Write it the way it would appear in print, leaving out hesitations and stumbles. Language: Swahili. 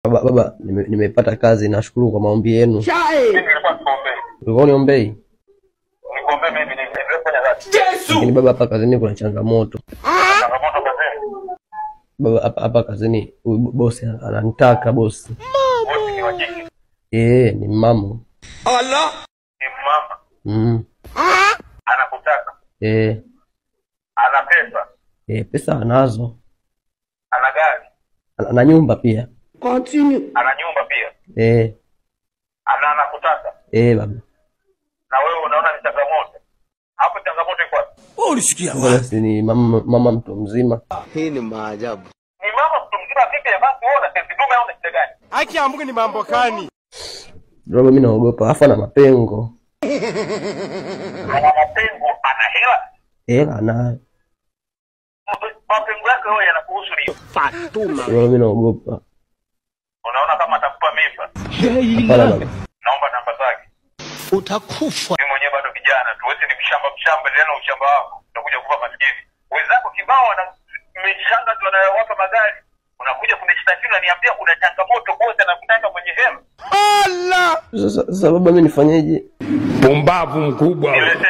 Baba, nimepata kazi, nashukuru kwa maombi yenu. Ulikuwa uniombei? Nikuombe mimi nilifanya kazi. Lakini baba, hapa kazini kuna changamoto. Changamoto kazini? Baba, hapa kazini bosi ananitaka bosi. Bosi ni wa kike? Ni mama. Allah. Ni mama? Anakutaka? Ana pesa? Pesa anazo. Ana gari? Ana nyumba pia. Continue. Ana nyumba pia? Anakutaka? Baba. Na wewe unaona ni changamoto? Hapo changamoto iko wapi? Wewe ulisikia wapi? Basi ni mama mtu mzima. Hii ni maajabu. Ni mama mtu mzima vipi? Basi wewe una sisi dume au una shida gani? Haki ya Mungu ni mambo gani? Baba, mimi naogopa afa na mapengo. Ana mapengo, ana hela? Hela anayo. Mapengo yake wewe yanakuhusu nini? Fatuma. Baba, mimi naogopa. Unaona kama atakupa mimba? Hapana baba. Naomba namba zake. Utakufa. Mimi mwenyewe bado kijana, tuweze ni mshamba tena ushamba wako. Utakuja kufa maskini. Wenzako kibao na mishanga tu wanawapa magari. Unakuja kunishtakia unaniambia kuna changamoto bosi anakutaka mwenye hela. Allah! Sasa baba, mimi nifanyeje? Pumbavu mkubwa. Niletee